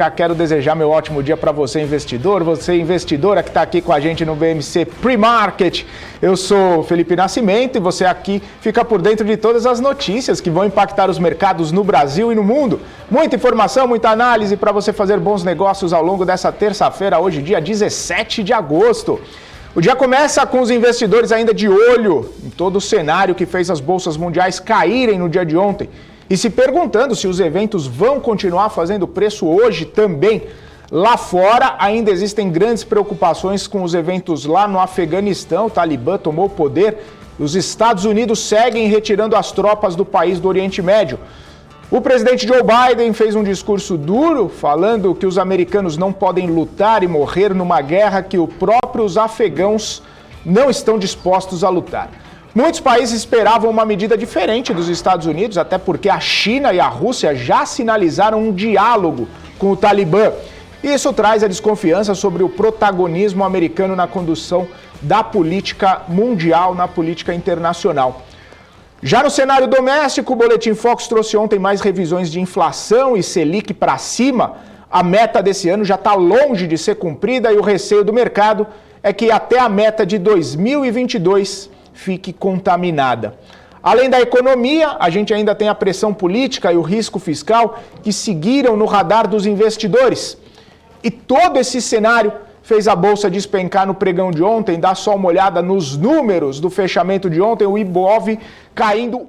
Já quero desejar meu ótimo dia para você, investidor, você investidora que está aqui com a gente no BMC Pre-Market. Eu sou Felipe Nascimento e você aqui fica por dentro de todas as notícias que vão impactar os mercados no Brasil e no mundo. Muita informação, muita análise para você fazer bons negócios ao longo dessa terça-feira, hoje, dia 17 de agosto. O dia começa com os investidores ainda de olho em todo o cenário que fez as bolsas mundiais caírem no dia de ontem. E se perguntando se os eventos vão continuar fazendo preço hoje também. Lá fora ainda existem grandes preocupações com os eventos lá no Afeganistão. O Talibã tomou o poder e os Estados Unidos seguem retirando as tropas do país do Oriente Médio. O presidente Joe Biden fez um discurso duro, falando que os americanos não podem lutar e morrer numa guerra que os próprios afegãos não estão dispostos a lutar. Muitos países esperavam uma medida diferente dos Estados Unidos, até porque a China e a Rússia já sinalizaram um diálogo com o Talibã. Isso traz a desconfiança sobre o protagonismo americano na condução da política mundial, na política internacional. Já no cenário doméstico, o Boletim Focus trouxe ontem mais revisões de inflação e Selic para cima. A meta desse ano já está longe de ser cumprida e o receio do mercado é que até a meta de 2022 fique contaminada. Além da economia, a gente ainda tem a pressão política e o risco fiscal que seguiram no radar dos investidores. E todo esse cenário fez a Bolsa despencar no pregão de ontem. Dá só uma olhada nos números do fechamento de ontem, o Ibov caindo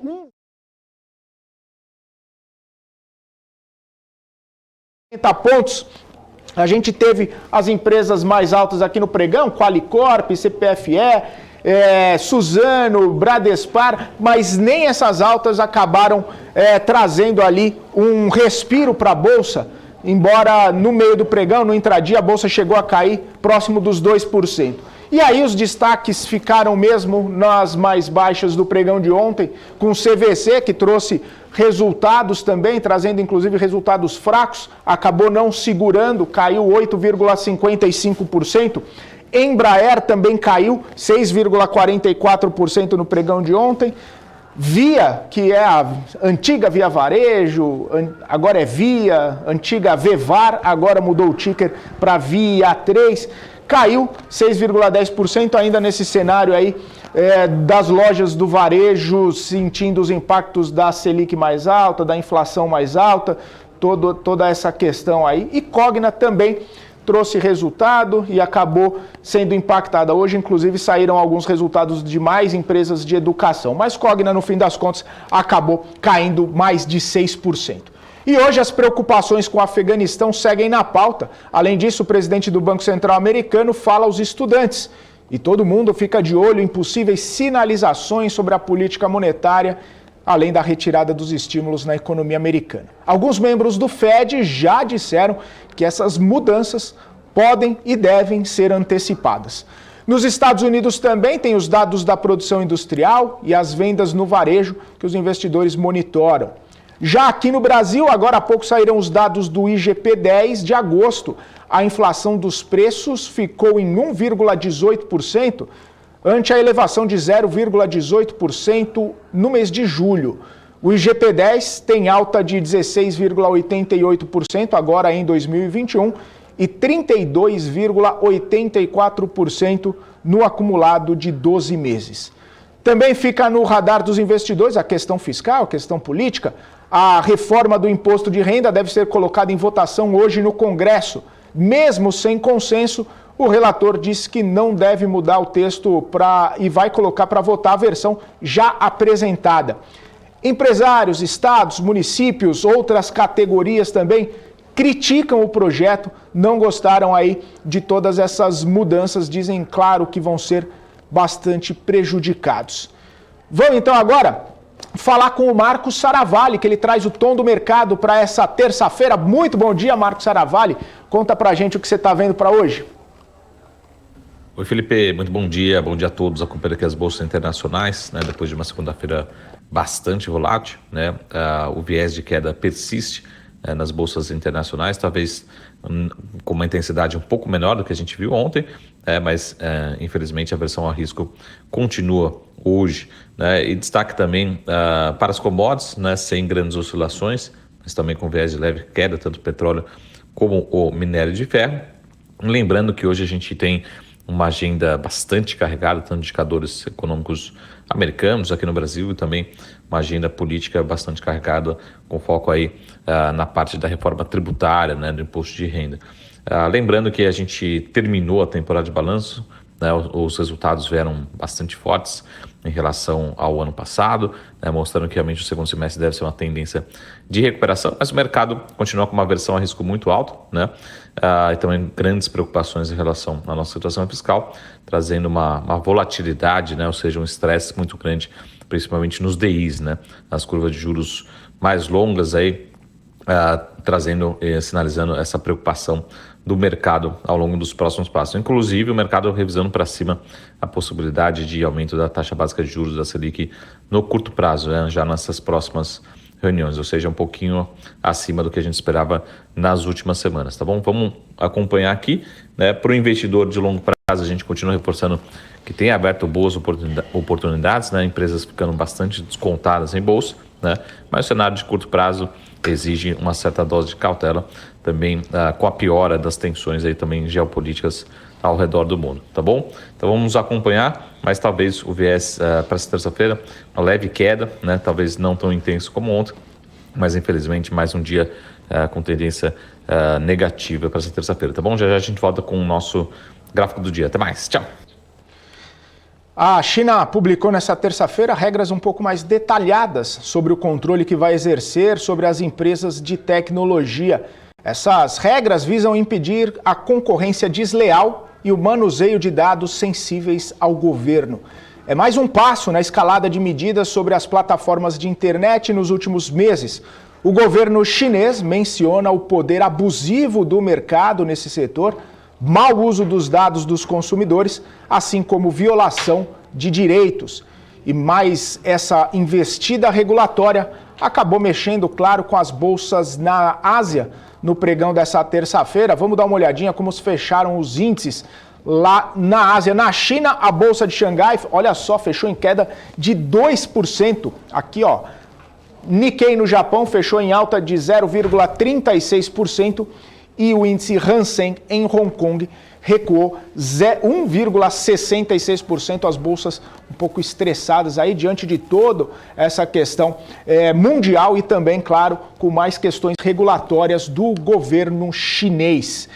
1,80 pontos. A gente teve as empresas mais altas aqui no pregão, Qualicorp, CPFE, Suzano, Bradespar, mas nem essas altas acabaram trazendo ali um respiro para a Bolsa, embora no meio do pregão, no intradia, a Bolsa chegou a cair próximo dos 2%. E aí os destaques ficaram mesmo nas mais baixas do pregão de ontem, com o CVC, que trouxe resultados também, trazendo inclusive resultados fracos, acabou não segurando, caiu 8,55%. Embraer também caiu 6,44% no pregão de ontem. Via, que é a antiga Via Varejo, agora é Via, antiga Vevar, agora mudou o ticker para Via 3, caiu 6,10% ainda nesse cenário aí das lojas do varejo sentindo os impactos da Selic mais alta, da inflação mais alta, toda essa questão aí. E Cogna também trouxe resultado e acabou sendo impactada. Hoje, inclusive, saíram alguns resultados de mais empresas de educação. Mas Cogna, no fim das contas, acabou caindo mais de 6%. E hoje as preocupações com o Afeganistão seguem na pauta. Além disso, o presidente do Banco Central americano fala aos estudantes. E todo mundo fica de olho em possíveis sinalizações sobre a política monetária, além da retirada dos estímulos na economia americana. Alguns membros do Fed já disseram que essas mudanças podem e devem ser antecipadas. Nos Estados Unidos também tem os dados da produção industrial e as vendas no varejo que os investidores monitoram. Já aqui no Brasil, agora há pouco saíram os dados do IGP-10 de agosto. A inflação dos preços ficou em 1,18%, ante a elevação de 0,18% no mês de julho. O IGP-10 tem alta de 16,88% agora em 2021 e 32,84% no acumulado de 12 meses. Também fica no radar dos investidores a questão fiscal, a questão política. A reforma do imposto de renda deve ser colocada em votação hoje no Congresso. Mesmo sem consenso, o relator disse que não deve mudar o texto e vai colocar para votar a versão já apresentada. Empresários, estados, municípios, outras categorias também criticam o projeto, não gostaram aí de todas essas mudanças, dizem, claro, que vão ser bastante prejudicados. Vamos então agora falar com o Marcos Saravalli, que ele traz o tom do mercado para essa terça-feira. Muito bom dia, Marcos Saravalli. Conta pra gente o que você está vendo para hoje. Oi, Felipe, muito bom dia a todos acompanhando aqui as bolsas internacionais, né, depois de uma segunda-feira bastante volátil, né, o viés de queda persiste nas bolsas internacionais, talvez com uma intensidade um pouco menor do que a gente viu ontem, mas infelizmente a aversão ao risco continua hoje, né, e destaque também para as commodities, né, sem grandes oscilações, mas também com viés de leve queda, tanto petróleo como o minério de ferro. Lembrando que hoje a gente tem uma agenda bastante carregada, tanto de indicadores econômicos americanos aqui no Brasil e também uma agenda política bastante carregada, com foco aí na parte da reforma tributária, né, do imposto de renda. Lembrando que a gente terminou a temporada de balanço, né, os resultados vieram bastante fortes em relação ao ano passado, né, mostrando que realmente o segundo semestre deve ser uma tendência de recuperação, mas o mercado continua com uma aversão a risco muito alto, né, e também grandes preocupações em relação à nossa situação fiscal, trazendo uma volatilidade, né, ou seja, um estresse muito grande, principalmente nos DIs, né, nas curvas de juros mais longas, aí, trazendo e sinalizando essa preocupação do mercado ao longo dos próximos passos. Inclusive, o mercado revisando para cima a possibilidade de aumento da taxa básica de juros da Selic no curto prazo, né, já nessas próximas reuniões, ou seja, um pouquinho acima do que a gente esperava nas últimas semanas, tá bom? Vamos acompanhar aqui, né? Para o investidor de longo prazo, a gente continua reforçando que tem aberto boas oportunidades, né? Empresas ficando bastante descontadas em bolsa, né? Mas o cenário de curto prazo exige uma certa dose de cautela, também com a piora das tensões aí também geopolíticas ao redor do mundo, tá bom? Então vamos acompanhar, mas talvez o viés para essa terça-feira, uma leve queda, né? Talvez não tão intenso como ontem, mas infelizmente mais um dia com tendência negativa para essa terça-feira, tá bom? Já já a gente volta com o nosso gráfico do dia. Até mais, tchau! A China publicou nessa terça-feira regras um pouco mais detalhadas sobre o controle que vai exercer sobre as empresas de tecnologia. Essas regras visam impedir a concorrência desleal e o manuseio de dados sensíveis ao governo. É mais um passo na escalada de medidas sobre as plataformas de internet nos últimos meses. O governo chinês menciona o poder abusivo do mercado nesse setor, mau uso dos dados dos consumidores, assim como violação de direitos. E mais essa investida regulatória acabou mexendo, claro, com as bolsas na Ásia no pregão dessa terça-feira. Vamos dar uma olhadinha como se fecharam os índices lá na Ásia. Na China, a bolsa de Xangai, olha só, fechou em queda de 2%. Aqui, ó, Nikkei no Japão fechou em alta de 0,36%. E o índice Hang Seng em Hong Kong recuou 1,66%, as bolsas um pouco estressadas aí diante de toda essa questão mundial e também, claro, com mais questões regulatórias do governo chinês.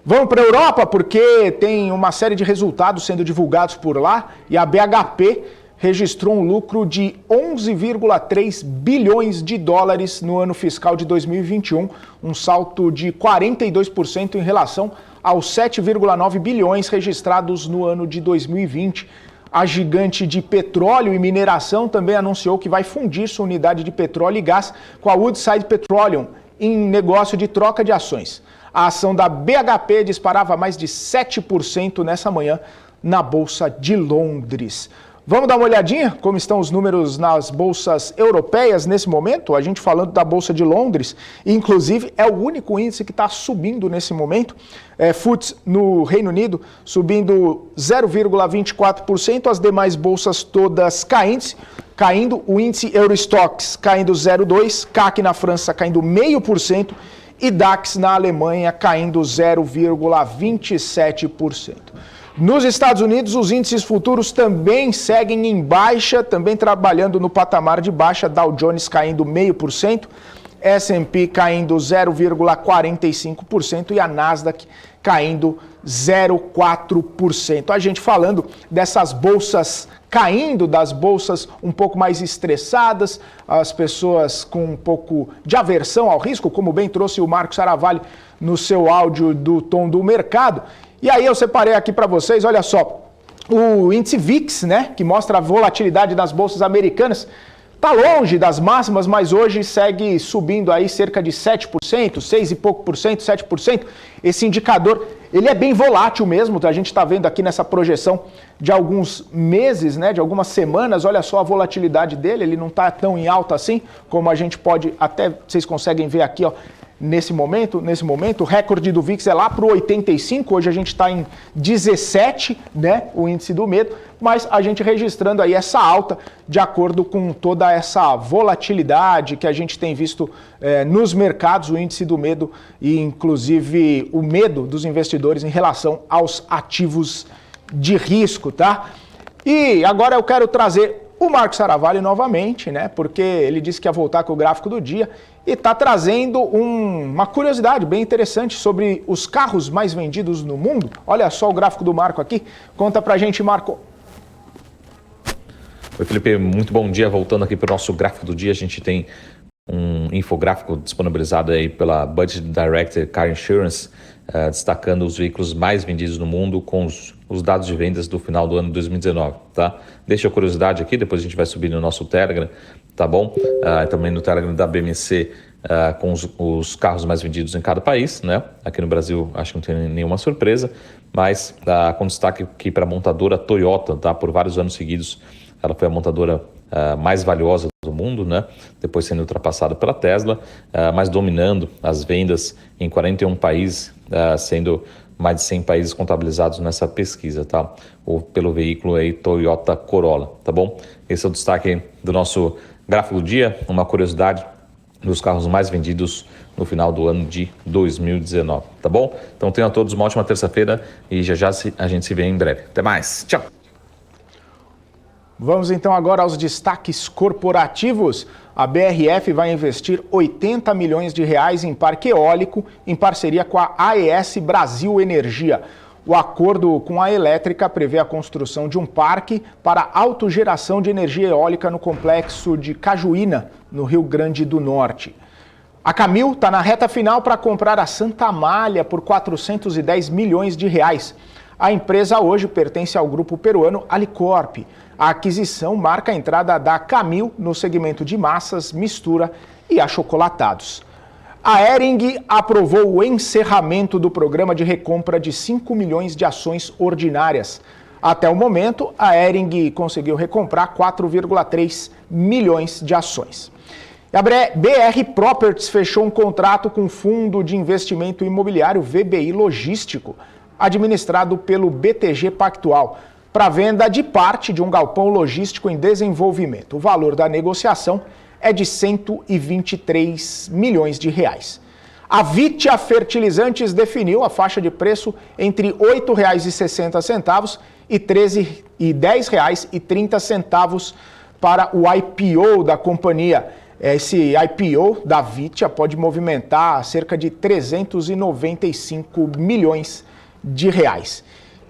Vamos para a Europa porque tem uma série de resultados sendo divulgados por lá e a BHP registrou um lucro de 11,3 bilhões de dólares no ano fiscal de 2021, um salto de 42% em relação aos 7,9 bilhões registrados no ano de 2020. A gigante de petróleo e mineração também anunciou que vai fundir sua unidade de petróleo e gás com a Woodside Petroleum em negócio de troca de ações. A ação da BHP disparava mais de 7% nessa manhã na Bolsa de Londres. Vamos dar uma olhadinha como estão os números nas bolsas europeias nesse momento? A gente falando da Bolsa de Londres, inclusive é o único índice que está subindo nesse momento. FTSE no Reino Unido subindo 0,24%, as demais bolsas todas caindo. O índice Eurostoxx caindo 0,2%, CAC na França caindo 0,5% e DAX na Alemanha caindo 0,27%. Nos Estados Unidos, os índices futuros também seguem em baixa, também trabalhando no patamar de baixa, Dow Jones caindo 0,5%, S&P caindo 0,45% e a Nasdaq caindo 0,4%. A gente falando dessas bolsas caindo, das bolsas um pouco mais estressadas, as pessoas com um pouco de aversão ao risco, como bem trouxe o Marcos Saravalli no seu áudio do Tom do Mercado. E aí eu separei aqui para vocês, olha só, o índice VIX, né, que mostra a volatilidade das bolsas americanas, está longe das máximas, mas hoje segue subindo aí cerca de 7%, 6 e pouco por cento, 7%. Esse indicador, ele é bem volátil mesmo, a gente está vendo aqui nessa projeção de alguns meses, né, de algumas semanas, olha só a volatilidade dele, ele não está tão em alta assim, como a gente pode, até vocês conseguem ver aqui, ó, nesse momento. O recorde do VIX é lá para o 85, hoje a gente está em 17, né, o índice do medo, mas a gente registrando aí essa alta de acordo com toda essa volatilidade que a gente tem visto nos mercados, o índice do medo e inclusive o medo dos investidores em relação aos ativos de risco, tá? E agora eu quero trazer o Marcos Saravalli novamente, né? Porque ele disse que ia voltar com o gráfico do dia e está trazendo uma curiosidade bem interessante sobre os carros mais vendidos no mundo. Olha só o gráfico do Marco aqui. Conta pra gente, Marco. Oi, Felipe, muito bom dia. Voltando aqui para o nosso gráfico do dia, a gente tem um infográfico disponibilizado aí pela Budget Director Car Insurance, destacando os veículos mais vendidos no mundo com os dados de vendas do final do ano de 2019, tá? Deixa a curiosidade aqui, depois a gente vai subir no nosso Telegram, tá bom? Também no Telegram da BMC, com os carros mais vendidos em cada país, né? Aqui no Brasil acho que não tem nenhuma surpresa, mas com destaque aqui para a montadora Toyota, tá? Por vários anos seguidos, ela foi a montadora mais valiosa do mundo, né? Depois sendo ultrapassada pela Tesla, mas dominando as vendas em 41 países, sendo mais de 100 países contabilizados nessa pesquisa, tá? Ou pelo veículo aí Toyota Corolla, tá bom? Esse é o destaque do nosso gráfico do dia, uma curiosidade dos carros mais vendidos no final do ano de 2019, tá bom? Então tenham todos uma ótima terça-feira e já a gente se vê em breve. Até mais, tchau! Vamos então agora aos destaques corporativos. A BRF vai investir 80 milhões de reais em parque eólico em parceria com a AES Brasil Energia. O acordo com a elétrica prevê a construção de um parque para autogeração de energia eólica no complexo de Cajuína, no Rio Grande do Norte. A Camil está na reta final para comprar a Santa Amália por 410 milhões de reais. A empresa hoje pertence ao grupo peruano Alicorp. A aquisição marca a entrada da Camil no segmento de massas, mistura e achocolatados. A Hering aprovou o encerramento do programa de recompra de 5 milhões de ações ordinárias. Até o momento, a Hering conseguiu recomprar 4,3 milhões de ações. A BR Properties fechou um contrato com o Fundo de Investimento Imobiliário VBI Logístico, administrado pelo BTG Pactual, para venda de parte de um galpão logístico em desenvolvimento. O valor da negociação é de 123 milhões de reais. A Vitia Fertilizantes definiu a faixa de preço entre R$ 8,60 e R$ 10,30 para o IPO da companhia. Esse IPO da Vitia pode movimentar cerca de 395 milhões de reais.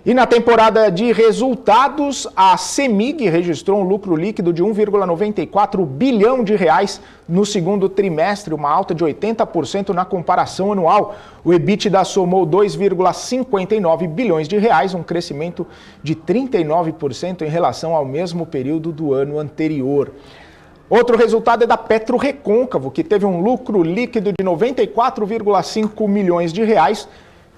E na temporada de resultados, a CEMIG registrou um lucro líquido de 1,94 bilhão de reais no segundo trimestre, uma alta de 80% na comparação anual. O EBITDA somou 2,59 bilhões de reais, um crescimento de 39% em relação ao mesmo período do ano anterior. Outro resultado é da PetroRecôncavo, que teve um lucro líquido de 94,5 milhões de reais,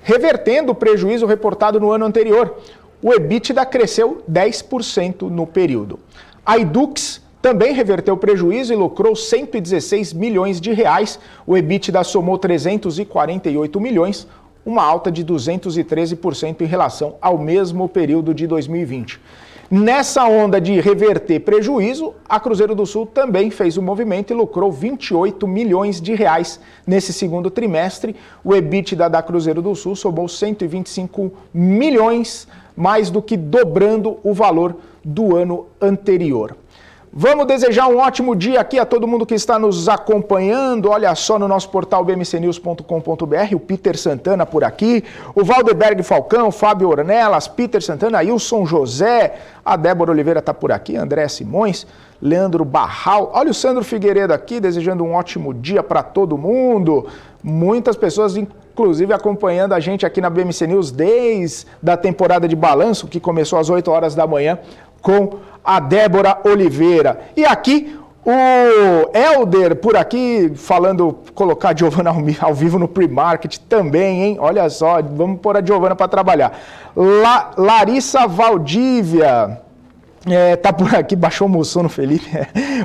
revertendo o prejuízo reportado no ano anterior. O EBITDA cresceu 10% no período. A Edux também reverteu o prejuízo e lucrou 116 milhões de reais. O EBITDA somou 348 milhões, uma alta de 213% em relação ao mesmo período de 2020. Nessa onda de reverter prejuízo, a Cruzeiro do Sul também fez o movimento e lucrou 28 milhões de reais nesse segundo trimestre. O EBITDA da Cruzeiro do Sul somou 125 milhões, mais do que dobrando o valor do ano anterior. Vamos desejar um ótimo dia aqui a todo mundo que está nos acompanhando. Olha só no nosso portal bmcnews.com.br, o Peter Santana por aqui, o Valdeberg Falcão, Fábio Ornelas, Peter Santana, Wilson José, a Débora Oliveira está por aqui, André Simões, Leandro Barral. Olha o Sandro Figueiredo aqui, desejando um ótimo dia para todo mundo. Muitas pessoas, inclusive, acompanhando a gente aqui na BMC News desde a temporada de balanço, que começou às 8 horas da manhã, com a Débora Oliveira. E aqui o Helder por aqui falando, colocar a Giovana ao vivo no pre-market também, hein? Olha só, vamos pôr a Giovana para trabalhar. Larissa Valdívia, Tá por aqui, baixou o Mussum no Felipe.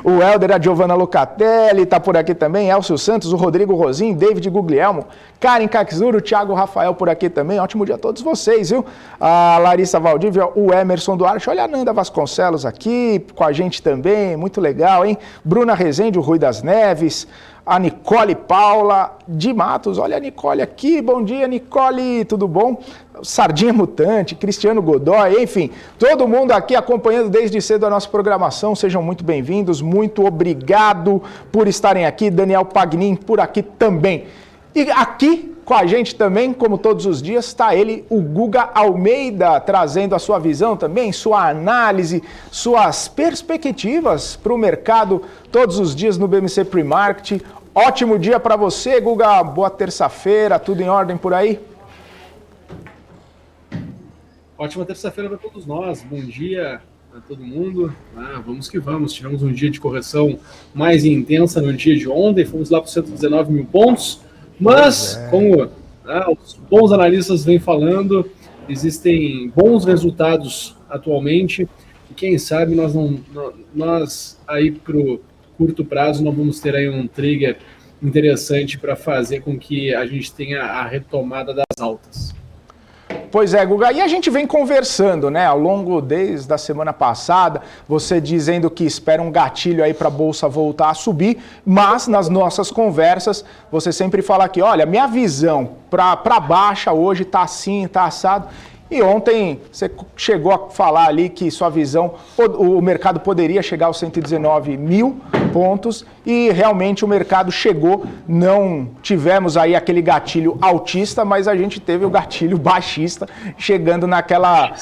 O Helder, a Giovanna Locatelli, tá por aqui também. Elcio Santos, o Rodrigo Rosim, David Guglielmo, Karen Caxuro, o Thiago Rafael por aqui também. Ótimo dia a todos vocês, viu? A Larissa Valdívia, o Emerson Duarte. Olha a Nanda Vasconcelos aqui com a gente também. Muito legal, hein? Bruna Rezende, o Rui das Neves. A Nicole Paula de Matos, olha a Nicole aqui, bom dia Nicole, tudo bom? Sardinha Mutante, Cristiano Godoy, enfim, todo mundo aqui acompanhando desde cedo a nossa programação, sejam muito bem-vindos, muito obrigado por estarem aqui, Daniel Pagnin por aqui também. E aqui com a gente também, como todos os dias, está ele, o Guga Almeida, trazendo a sua visão também, sua análise, suas perspectivas para o mercado todos os dias no BMC Pre-Market. Ótimo dia para você, Guga. Boa terça-feira, tudo em ordem por aí? Ótima terça-feira para todos nós. Bom dia a todo mundo. Vamos que vamos. Tivemos um dia de correção mais intensa no dia de ontem. Fomos lá para os 119 mil pontos. Mas, como os bons analistas vêm falando, existem bons resultados atualmente. E quem sabe nós aí para o curto prazo não vamos ter aí um trigger interessante para fazer com que a gente tenha a retomada das altas. Pois é, Guga, e a gente vem conversando, né, ao longo desde a semana passada, você dizendo que espera um gatilho aí para a Bolsa voltar a subir, mas nas nossas conversas você sempre fala que, olha, minha visão para baixa hoje está assim, está assado. E ontem você chegou a falar ali que sua visão, o mercado poderia chegar aos 119 mil pontos e realmente o mercado chegou, não tivemos aí aquele gatilho altista, mas a gente teve o gatilho baixista chegando naquela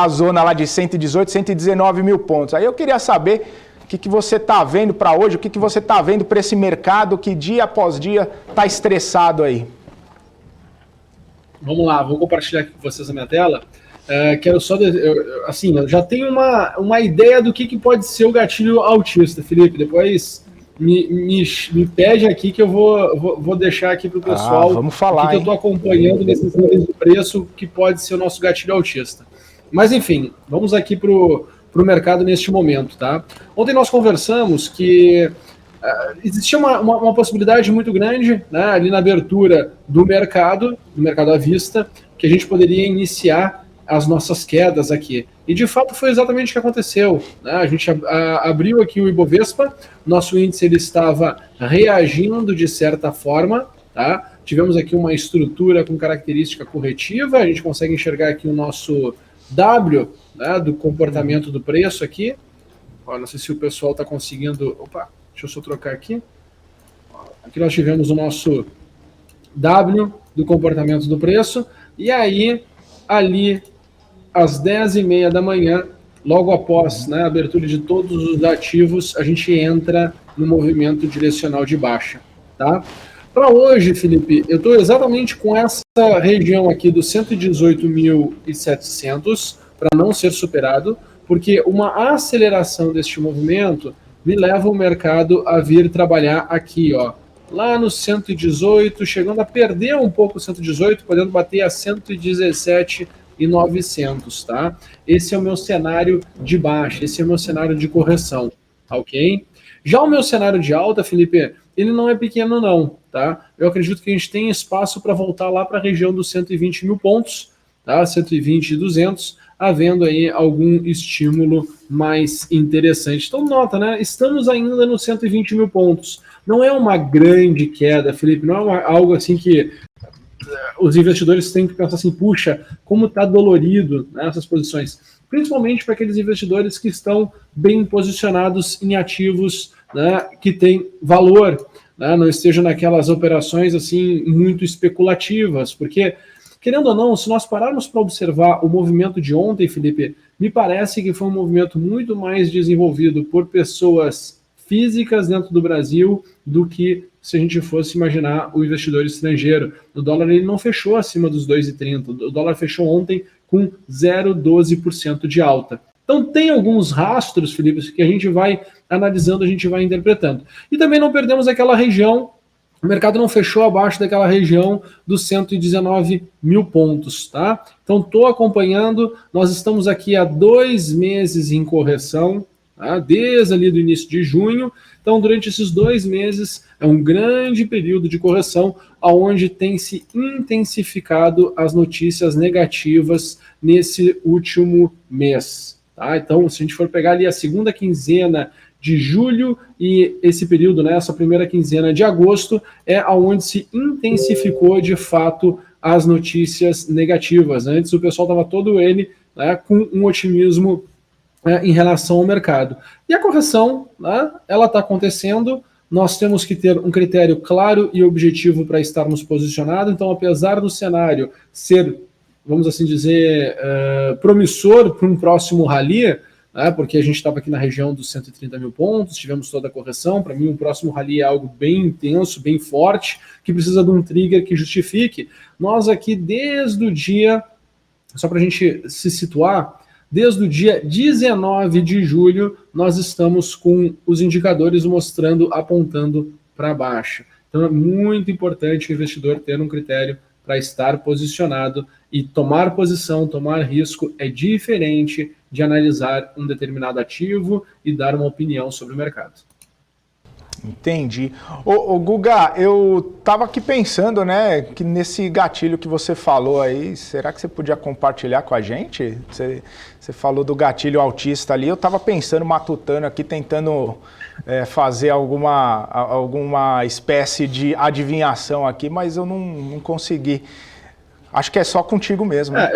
zona lá de 118, 119 mil pontos. Aí eu queria saber o que você está vendo para hoje, o que você está vendo para esse mercado que dia após dia está estressado aí. Vamos lá, vou compartilhar aqui com vocês a minha tela. Quero só... eu já tenho uma ideia do que pode ser o gatilho altista, Felipe. Depois me pede aqui que eu vou deixar aqui para o pessoal vamos falar, que eu estou acompanhando nesses níveis de preço que pode ser o nosso gatilho altista. Mas, enfim, vamos aqui para o mercado neste momento, tá? Ontem nós conversamos que existia uma possibilidade muito grande, né, ali na abertura do mercado à vista, que a gente poderia iniciar as nossas quedas aqui. E de fato foi exatamente o que aconteceu, né? A gente abriu aqui o Ibovespa, nosso índice ele estava reagindo de certa forma, tá? Tivemos aqui uma estrutura com característica corretiva, a gente consegue enxergar aqui o nosso W, né, do comportamento do preço aqui. Não sei se o pessoal está conseguindo... Opa! Deixa eu só trocar aqui. Aqui nós tivemos o nosso W do comportamento do preço. E aí, ali, às 10h30 da manhã, logo após, né, a abertura de todos os ativos, a gente entra no movimento direcional de baixa. Tá? Para hoje, Felipe, eu estou exatamente com essa região aqui dos 118.700 para não ser superado, porque uma aceleração deste movimento me leva o mercado a vir trabalhar aqui, ó, lá no 118, chegando a perder um pouco o 118, podendo bater a 117.900, tá? Esse é o meu cenário de baixa, esse é o meu cenário de correção, ok? Já o meu cenário de alta, Felipe, ele não é pequeno não, tá? Eu acredito que a gente tem espaço para voltar lá para a região dos 120 mil pontos, tá? 120.200, havendo aí algum estímulo mais interessante. Então nota, né? Estamos ainda nos 120 mil pontos. Não é uma grande queda, Felipe, não é algo assim que os investidores têm que pensar assim, puxa, como está dolorido, né, essas posições. Principalmente para aqueles investidores que estão bem posicionados em ativos, né, que têm valor, né, não estejam naquelas operações assim muito especulativas, porque querendo ou não, se nós pararmos para observar o movimento de ontem, Felipe, me parece que foi um movimento muito mais desenvolvido por pessoas físicas dentro do Brasil do que se a gente fosse imaginar o investidor estrangeiro. O dólar ele não fechou acima dos 2,30, o dólar fechou ontem com 0,12% de alta. Então tem alguns rastros, Felipe, que a gente vai analisando, a gente vai interpretando. E também não perdemos aquela região o mercado não fechou abaixo daquela região dos 119 mil pontos, tá? Então, estou acompanhando, nós estamos aqui há 2 meses em correção, tá? Desde ali do início de junho. Então, durante esses 2 meses, é um grande período de correção, onde tem se intensificado as notícias negativas nesse último mês, tá? Então, se a gente for pegar ali a segunda quinzena de julho e esse período, né, essa primeira quinzena de agosto, é onde se intensificou de fato as notícias negativas. Antes o pessoal estava todo ele, né, com um otimismo em relação ao mercado. E a correção, né, ela está acontecendo, nós temos que ter um critério claro e objetivo para estarmos posicionados. Então, apesar do cenário ser, vamos assim dizer, promissor para um próximo rally, porque a gente estava aqui na região dos 130 mil pontos, tivemos toda a correção. Para mim, um próximo rally é algo bem intenso, bem forte, que precisa de um trigger que justifique. Nós aqui, desde o dia, só para a gente se situar, desde o dia 19 de julho, nós estamos com os indicadores mostrando, apontando para baixo. Então, é muito importante o investidor ter um critério para estar posicionado, e tomar posição, tomar risco é diferente de analisar um determinado ativo e dar uma opinião sobre o mercado. Entendi. Ô Guga, eu tava aqui pensando, né, que nesse gatilho que você falou aí, será que você podia compartilhar com a gente? Você falou do gatilho autista ali, eu tava pensando, matutando aqui, tentando fazer alguma espécie de adivinhação aqui, mas eu não consegui. Acho que é só contigo mesmo. Né?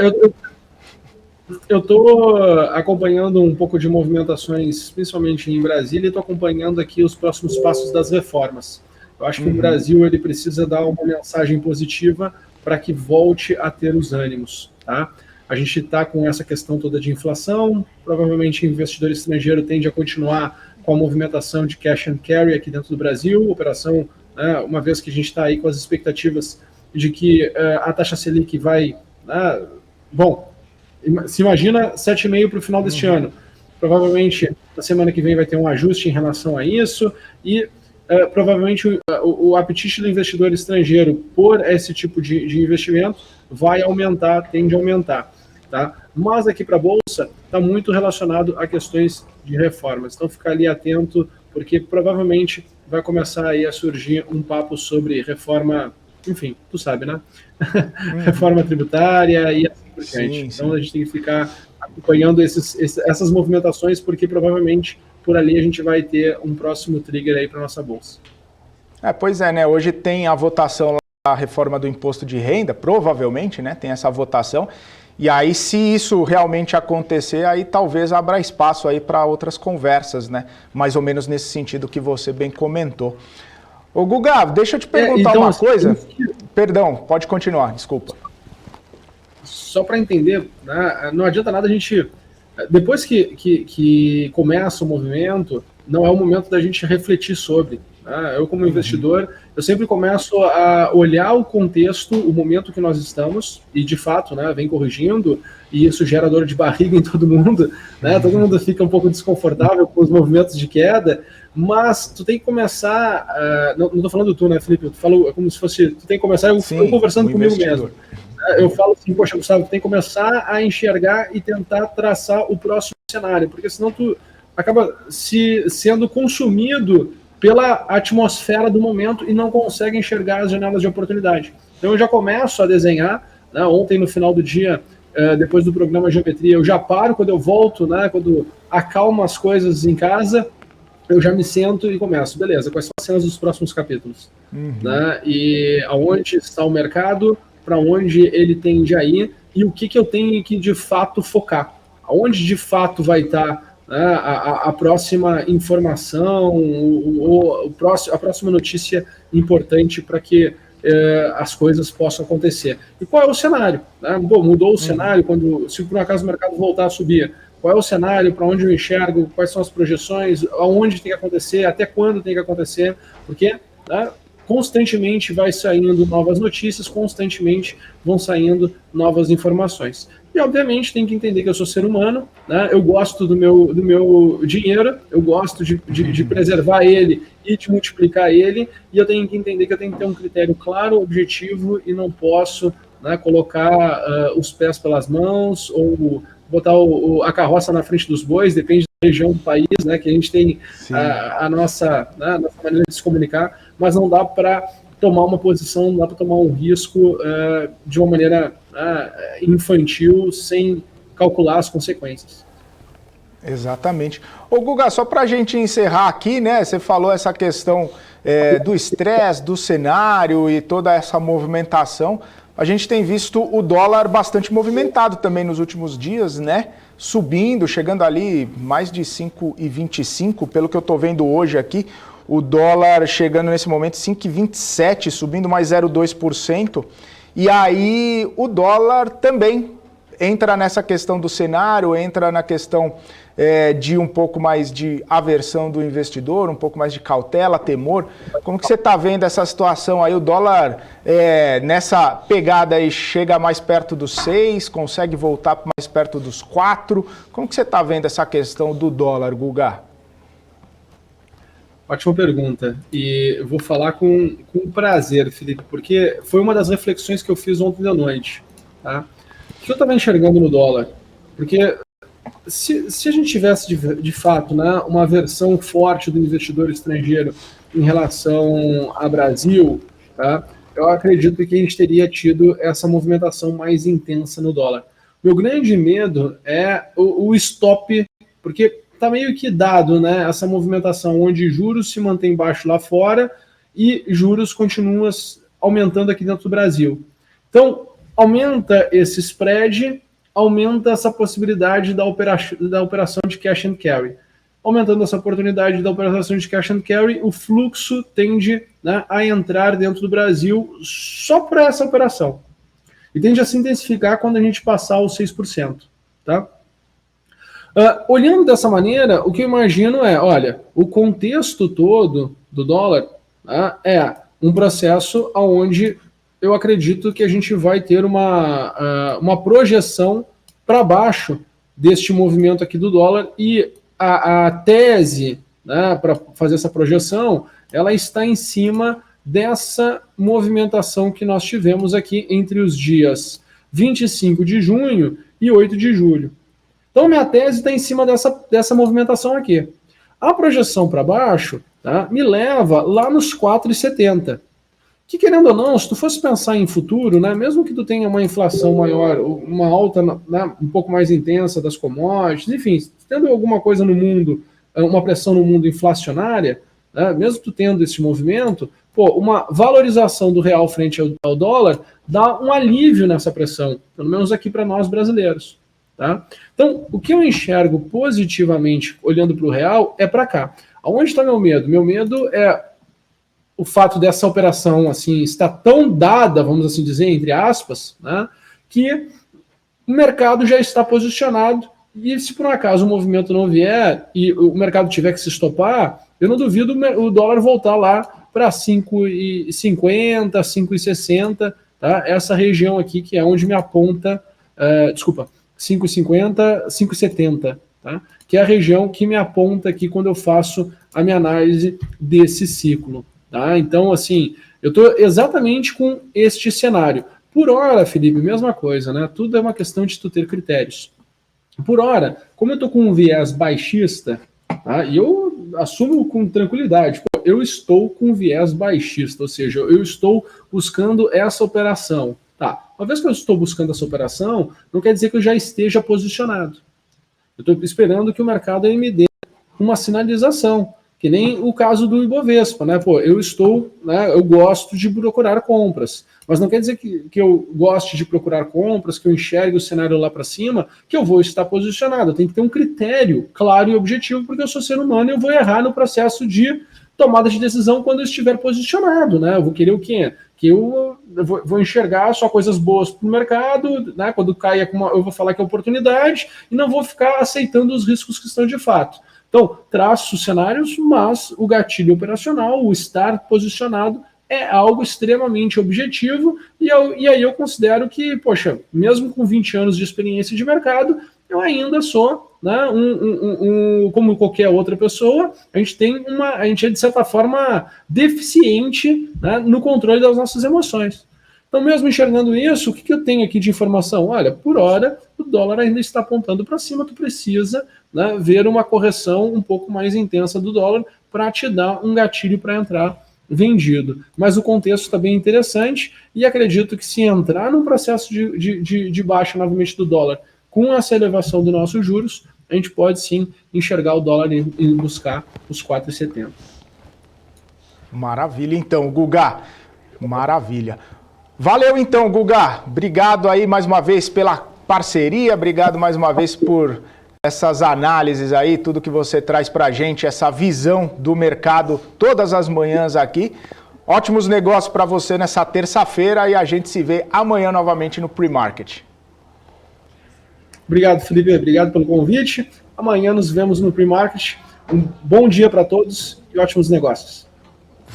Eu estou acompanhando um pouco de movimentações, principalmente em Brasília, e estou acompanhando aqui os próximos passos das reformas. Eu acho que o Brasil ele precisa dar uma mensagem positiva para que volte a ter os ânimos. Tá? A gente está com essa questão toda de inflação, provavelmente o investidor estrangeiro tende a continuar com a movimentação de cash and carry aqui dentro do Brasil, operação, né, uma vez que a gente está aí com as expectativas de que a taxa Selic vai... se imagina 7,5% para o final deste ano. Provavelmente, na semana que vem vai ter um ajuste em relação a isso e provavelmente o apetite do investidor estrangeiro por esse tipo de investimento vai aumentar, tende a aumentar. Tá? Mas aqui para a Bolsa está muito relacionado a questões de reformas. Então, ficar ali atento, porque provavelmente vai começar aí a surgir um papo sobre reforma, enfim, tu sabe, né? Reforma tributária e assim por diante. Então, a gente tem que ficar acompanhando essas movimentações, porque provavelmente por ali a gente vai ter um próximo trigger aí para nossa Bolsa. Pois é, né? Hoje tem a votação lá, a reforma do imposto de renda, provavelmente, né? Tem essa votação. E aí, se isso realmente acontecer, aí talvez abra espaço aí para outras conversas, né? Mais ou menos nesse sentido que você bem comentou. Ô Guga, deixa eu te perguntar então, uma coisa. Perdão, pode continuar, desculpa. Só para entender, né, não adianta nada a gente... Depois que começa o movimento, não é o momento da gente refletir sobre. Né? Eu, como investidor, eu sempre começo a olhar o contexto, o momento que nós estamos, e de fato, né, vem corrigindo, e isso gera dor de barriga em todo mundo, né? Todo mundo fica um pouco desconfortável com os movimentos de queda, mas tu tem que começar, não estou falando tu, né, Felipe? Tu falou como se fosse, tu tem que começar, eu conversando comigo mesmo. Eu falo assim, poxa, Gustavo, tu tem que começar a enxergar e tentar traçar o próximo cenário, porque senão tu acaba sendo consumido pela atmosfera do momento e não consegue enxergar as janelas de oportunidade. Então eu já começo a desenhar, né, ontem no final do dia, depois do programa Geometria, eu já paro quando eu volto, né, quando acalmo as coisas em casa, eu já me sento e começo, beleza, quais são as cenas dos próximos capítulos? Né, e aonde está o mercado, para onde ele tende a ir e o que eu tenho que de fato focar, aonde de fato vai estar a próxima informação, a próxima notícia importante para que as coisas possam acontecer. E qual é o cenário? Né? Mudou o cenário, se por um acaso o mercado voltar a subir, qual é o cenário, para onde eu enxergo, quais são as projeções, aonde tem que acontecer, até quando tem que acontecer, porque... Né, constantemente vai saindo novas notícias, constantemente vão saindo novas informações. E, obviamente, tem que entender que eu sou ser humano, né? Eu gosto do meu dinheiro, eu gosto de preservar ele e de multiplicar ele, e eu tenho que entender que eu tenho que ter um critério claro, objetivo, e não posso, né, colocar os pés pelas mãos ou botar a carroça na frente dos bois, depende da região do país, né, que a gente tem a nossa maneira de se comunicar, mas não dá para tomar uma posição, não dá para tomar um risco de uma maneira infantil, sem calcular as consequências. Exatamente. Ô Guga, só para a gente encerrar aqui, né? Você falou essa questão do estresse, do cenário e toda essa movimentação. A gente tem visto o dólar bastante movimentado também nos últimos dias, né? Subindo, chegando ali mais de 5,25, pelo que eu estou vendo hoje aqui. O dólar chegando nesse momento 5,27, subindo mais 0,2%. E aí o dólar também entra nessa questão do cenário, entra na questão de um pouco mais de aversão do investidor, um pouco mais de cautela, temor. Como que você está vendo essa situação aí? O dólar nessa pegada aí chega mais perto dos 6, consegue voltar mais perto dos 4. Como que você está vendo essa questão do dólar, Guga? Ótima pergunta. E eu vou falar com prazer, Felipe, porque foi uma das reflexões que eu fiz ontem à noite. Tá? O que eu estava enxergando no dólar? Porque se a gente tivesse de fato, né, uma aversão forte do investidor estrangeiro em relação ao Brasil, tá, eu acredito que a gente teria tido essa movimentação mais intensa no dólar. Meu grande medo é o stop, porque está meio que dado, né, essa movimentação onde juros se mantém baixo lá fora e juros continuam aumentando aqui dentro do Brasil. Então, aumenta esse spread, aumenta essa possibilidade da operação de cash and carry. Aumentando essa oportunidade da operação de cash and carry, o fluxo tende, né, a entrar dentro do Brasil só para essa operação. E tende a se intensificar quando a gente passar os 6%. Tá? Olhando dessa maneira, o que eu imagino olha, o contexto todo do dólar, né, é um processo onde eu acredito que a gente vai ter uma projeção para baixo deste movimento aqui do dólar, e a tese, né, para fazer essa projeção, ela está em cima dessa movimentação que nós tivemos aqui entre os dias 25 de junho e 8 de julho. Então, minha tese está em cima dessa movimentação aqui. A projeção para baixo, tá, me leva lá nos 4,70. Que, querendo ou não, se tu fosse pensar em futuro, né, mesmo que tu tenha uma inflação maior, uma alta, né, um pouco mais intensa das commodities, enfim, tendo alguma coisa no mundo, uma pressão no mundo inflacionária, né, mesmo tu tendo esse movimento, uma valorização do real frente ao dólar dá um alívio nessa pressão, pelo menos aqui para nós brasileiros. Tá? Então, o que eu enxergo positivamente olhando para o real é para cá. Aonde está meu medo? Meu medo é o fato dessa operação assim estar tão dada, vamos assim dizer, entre aspas, né, que o mercado já está posicionado, e se por um acaso o movimento não vier e o mercado tiver que se estopar, eu não duvido o dólar voltar lá para 5,50, 5,60, tá? Essa região aqui que é onde me aponta, 5,50, 5,70, tá? Que é a região que me aponta aqui quando eu faço a minha análise desse ciclo. Tá? Então, assim, eu estou exatamente com este cenário. Por hora, Felipe, mesma coisa, né? Tudo é uma questão de tu ter critérios. Por hora, como eu estou com um viés baixista, tá? E eu assumo com tranquilidade, eu estou com um viés baixista, ou seja, eu estou buscando essa operação. Tá? Uma vez que eu estou buscando essa operação, não quer dizer que eu já esteja posicionado. Eu estou esperando que o mercado me dê uma sinalização, que nem o caso do Ibovespa, né? Eu gosto de procurar compras, mas não quer dizer que eu goste de procurar compras, que eu enxergue o cenário lá para cima, que eu vou estar posicionado. Eu tenho que ter um critério claro e objetivo, porque eu sou ser humano e eu vou errar no processo de tomada de decisão quando eu estiver posicionado, né? Eu vou querer o quê? Que eu vou enxergar só coisas boas para o mercado, né? Quando cai, eu vou falar que é oportunidade e não vou ficar aceitando os riscos que estão de fato. Então, traço cenários, mas o gatilho operacional, o estar posicionado, é algo extremamente objetivo, e aí eu considero que, poxa, mesmo com 20 anos de experiência de mercado, eu ainda sou, né, como qualquer outra pessoa, a gente é, de certa forma, deficiente, né, no controle das nossas emoções. Então, mesmo enxergando isso, o que eu tenho aqui de informação? Olha, por hora, o dólar ainda está apontando para cima, tu precisa, né, ver uma correção um pouco mais intensa do dólar para te dar um gatilho para entrar vendido. Mas o contexto está bem interessante e acredito que se entrar num processo de baixa novamente do dólar com essa elevação dos nossos juros, a gente pode sim enxergar o dólar e buscar os 4,70. Maravilha, então, Guga. Maravilha. Valeu, então, Guga. Obrigado aí mais uma vez pela parceria, obrigado mais uma vez por essas análises aí, tudo que você traz pra gente, essa visão do mercado todas as manhãs aqui. Ótimos negócios para você nessa terça-feira e a gente se vê amanhã novamente no Pre-Market. Obrigado, Felipe. Obrigado pelo convite. Amanhã nos vemos no Pre-Market. Um bom dia para todos e ótimos negócios.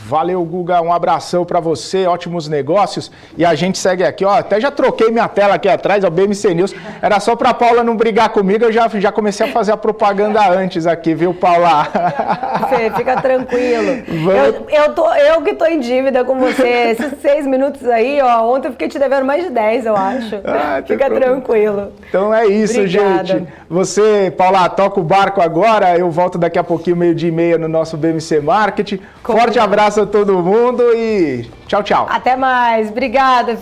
Valeu, Guga, um abração para você, ótimos negócios. E a gente segue aqui, ó, até já troquei minha tela aqui atrás, ó, BMC News. Era só para Paula não brigar comigo, eu já comecei a fazer a propaganda antes aqui, viu, Paula? Fê, fica tranquilo. Eu que tô em dívida com você. Esses 6 minutos aí, ó, ontem eu fiquei te devendo mais de 10, eu acho. Fica tranquilo. Então é isso, obrigada, gente. Você, Paula, toca o barco agora, eu volto daqui a pouquinho, 12:30 no nosso BMC Market. Forte abraço a todo mundo e tchau, tchau. Até mais. Obrigada.